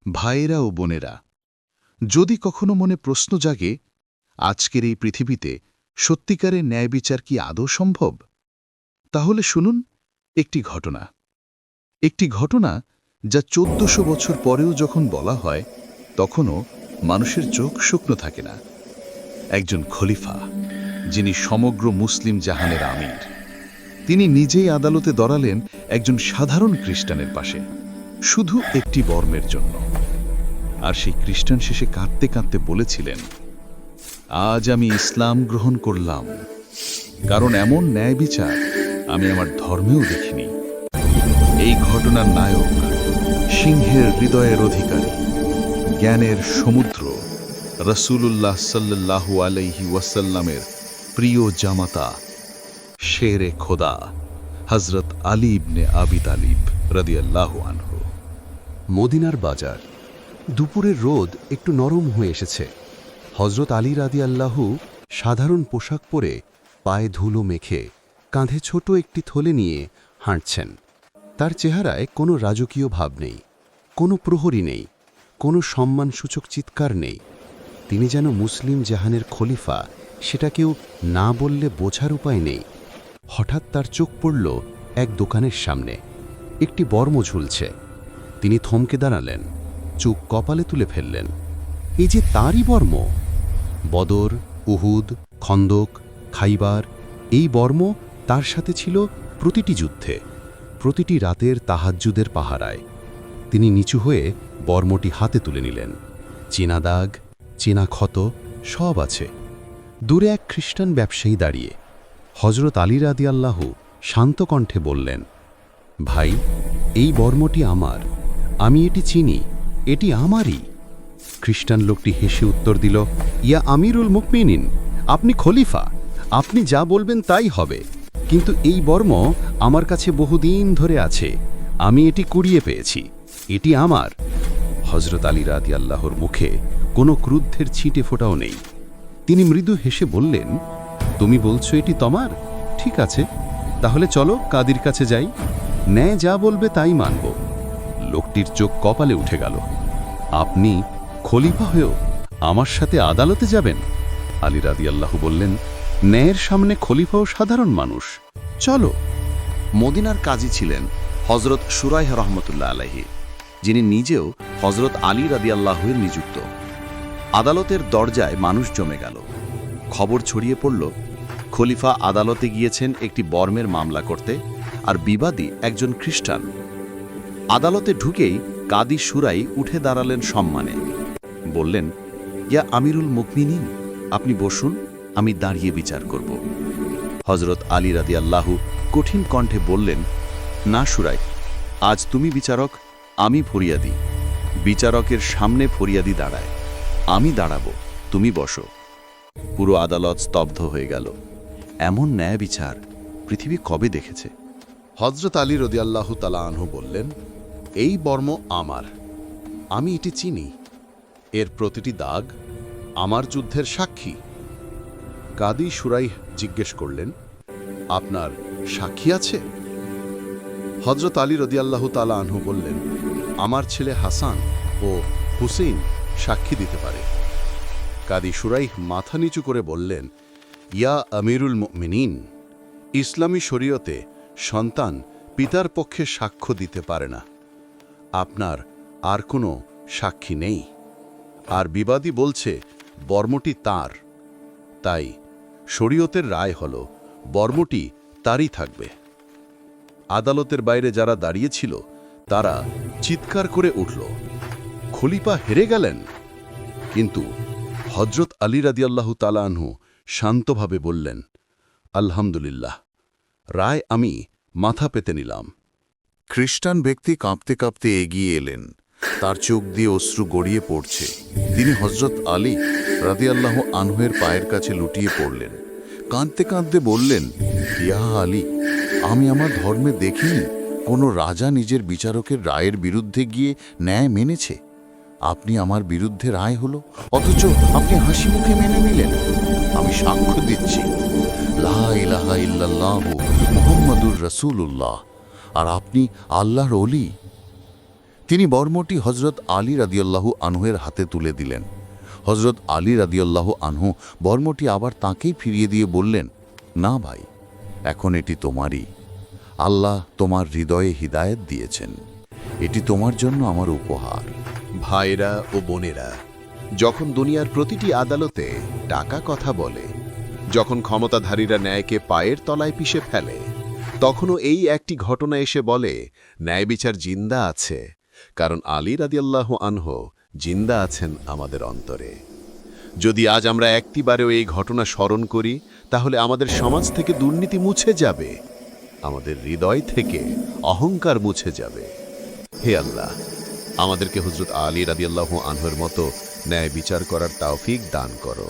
ভাইয়েরা ও বোনেরা, যদি কখনো মনে প্রশ্ন জাগে আজকের এই পৃথিবীতে সত্যিকারের ন্যায় বিচার কি আদৌ সম্ভব, তাহলে শুনুন একটি ঘটনা যা ১৪০০ বছর পরেও যখন বলা হয় তখনও মানুষের চোখ শুকনো থাকে না। একজন খলিফা, যিনি সমগ্র মুসলিম জাহানের আমির, তিনি নিজেই আদালতে দাঁড়ালেন একজন সাধারণ খ্রিস্টানের পাশে, শুধু একটি বর্মের জন্য। আর সেই খ্রিস্টান শেষে কাঁদতে কাঁদতে বলেছিলেন, আজ আমি ইসলাম গ্রহণ করলাম, কারণ এমন ন্যায় বিচার আমি আমার ধর্মেও দেখিনি। এই ঘটনার নায়ক, সিংহের হৃদয়ের অধিকারী, জ্ঞানের সমুদ্র, রাসূলুল্লাহ সাল্লাল্লাহু আলাইহি ওয়াসাল্লামের প্রিয় জামাতা, শেরে খোদা হযরত আলী ইবনে আবি তালিব রাদিয়াল্লাহু আনহু। মদিনার বাজার। দুপুরের রোদ একটু নরম হয়ে এসেছে। হযরত আলী রাদিয়াল্লাহু সাধারণ পোশাক পরে, পায়ে ধুলো মেখে, কাঁধে ছোট একটি থলে নিয়ে হাঁটছেন। তার চেহারায় কোনো রাজকীয় ভাব নেই, কোনো প্রহরী নেই, কোনো সম্মানসূচক চিৎকার নেই। তিনি যেন মুসলিম জাহানের খলিফা, সেটা কেউ না বললে বোঝার উপায় নেই। হঠাৎ তার চোখ পড়ল এক দোকানের সামনে। একটি বর্ম ঝুলছে। তিনি থমকে দাঁড়ালেন, চোখ কপালে তুলে ফেললেন। এই যে তারই বর্ম! বদর, উহুদ, খন্দক, খাইবার, এই বর্ম তার সাথে ছিল প্রতিটি যুদ্ধে, প্রতিটি রাতের তাহাজ্জুদের পাহারায়। তিনি নিচু হয়ে বর্মটি হাতে তুলে নিলেন। চেনা দাগ, চেনা ক্ষত সব আছে। দূরে এক খ্রিস্টান ব্যবসায়ী দাঁড়িয়ে। হযরত আলী রাদিয়াল্লাহু শান্ত কণ্ঠে বললেন, ভাই, এই বর্মটি আমার, আমি এটি চিনি, এটি আমারই। খ্রিস্টান লোকটি হেসে উত্তর দিল, ইয়া আমিরুল মুকমিনিন, আপনি খলিফা, আপনি যা বলবেন তাই হবে, কিন্তু এই বর্ম আমার কাছে বহুদিন ধরে আছে, আমি এটি কুড়িয়ে পেয়েছি, এটি আমার। হযরত আলী রাদিয়াল্লাহুর মুখে কোনো ক্রুদ্ধের ছিটে ফোঁটাও নেই। তিনি মৃদু হেসে বললেন, তুমি বলছো এটি তোমার? ঠিক আছে, তাহলে চলো কাদির কাছে যাই, ন্যায় যা বলবে তাই মানব। লোকটির চোখ কপালে উঠে গেল। আপনি খলিফা হয়েও আমার সাথে আদালতে যাবেন? আলী রাদিয়াল্লাহু বললেন, ন্যায়ের সামনে খলিফাও সাধারণ মানুষ, চলো। মদিনার কাজী ছিলেন হযরত শুরাইহ রহমতুল্লাহ আলাইহি, যিনি নিজেও হযরত আলী রাদিয়াল্লাহুর নিযুক্ত। আদালতের দরজায় মানুষ জমে গেল। খবর ছড়িয়ে পড়ল, খলিফা আদালতে গিয়েছেন একটি বর্মের মামলা করতে, আর বিবাদী একজন খ্রিস্টান। আদালতে ঢুকেই কাদি শুরাই উঠে দাঁড়ালেন সম্মানে, বললেন, ইয়া আমিরুল মুকমিনিন, আপনি বসুন, আমি দাঁড়িয়ে বিচার করব। হযরত আলী রাদিয়াল্লাহু কঠিন কণ্ঠে বললেন, না শুরাই, আজ তুমি বিচারক, আমি ফরিয়াদি। বিচারকের সামনে ফরিয়াদি দাঁড়ায়, আমি দাঁড়াবো, তুমি বসো। পুরো আদালত স্তব্ধ হয়ে গেল। এমন ন্যায় বিচার পৃথিবী কবে দেখেছে? হযরত আলী রাদিয়াল্লাহু তাআলা আনহু বললেন, এই বর্ম আমার, আমি এটি চিনি, এর প্রতিটি দাগ আমার যুদ্ধের সাক্ষী। কাদি শুরাইহ জিজ্ঞেস করলেন, আপনার সাক্ষী আছে? হযরত আলী রাদিয়াল্লাহু তাআলা আনহু বললেন, আমার ছেলে হাসান ও হুসেইন সাক্ষী দিতে পারে। কাদি শুরাইহ মাথা নিচু করে বললেন, ইয়া আমিরুল মুমিনিন, ইসলামী শরীয়তে সন্তান পিতার পক্ষে সাক্ষ্য দিতে পারে না। আপনার আর কোনো সাক্ষী নেই, আর বিবাদী বলছে বর্মটি তার, তাই শরীয়তের রায় হল বর্মটি তারই থাকবে। আদালতের বাইরে যারা দাঁড়িয়েছিল তারা চিৎকার করে উঠল, খলিফা হেরে গেলেন। কিন্তু হযরত আলী রাদিয়াল্লাহু তাআলা আনহু শান্তভাবে বললেন, আলহামদুলিল্লাহ, রায় আমি মাথা পেতে নিলাম। খ্রিস্টান ব্যক্তি কাঁপতে কাঁপতে এগিয়ে এলেন, তার চোখ দিয়ে অশ্রু গড়িয়ে পড়ছে। তিনি হযরত আলী রাদিয়াল্লাহু আনহুর পায়ের কাছে লুটিয়ে পড়লেন, কাঁদতে কাঁদতে বললেন, ইয়া আলী, আমি আমার ধর্মে দেখিনি কোনো রাজা নিজের বিচারকের রায়ের বিরুদ্ধে গিয়ে ন্যায় মেনেছে। আপনি আমার বিরুদ্ধে রায় হলো, অথচ আপনি হাসি মুখে মেনে নিলেন। আমি সাক্ষ্য দিচ্ছি, লা ইলাহা ইল্লাল্লাহু মুহাম্মাদুর রাসূলুল্লাহ, আর আপনি আল্লাহর ওলি। তিনি বর্মটি হজরত আলী রাদিয়াল্লাহু আনহুয়ের হাতে তুলে দিলেন। হজরত আলী রাদিয়াল্লাহু আনহু বর্মটি আবার তাঁকেই ফিরিয়ে দিয়ে বললেন, না ভাই, এখন এটি তোমারই। আল্লাহ তোমার হৃদয়ে হিদায়েত দিয়েছেন, এটি তোমার জন্য আমার উপহার। ভাইরা ও বোনেরা, যখন দুনিয়ার প্রতিটি আদালতে টাকা কথা বলে, যখন ক্ষমতাধারীরা ন্যায়কে পায়ের তলায় পিষে ফেলে, তখনও এই একটি ঘটনা এসে বলে ন্যায় বিচার জিন্দা আছে, কারণ আলী রাদিয়াল্লাহু আনহু জিন্দা আছেন আমাদের অন্তরে। যদি আজ আমরা একটিবারেও এই ঘটনা স্মরণ করি, তাহলে আমাদের সমাজ থেকে দুর্নীতি মুছে যাবে, আমাদের হৃদয় থেকে অহংকার মুছে যাবে। হে আল্লাহ, আমাদেরকে হযরত আলী রাদিয়াল্লাহু আনহুর মতো ন্যায় বিচার করার তৌফিক দান করো।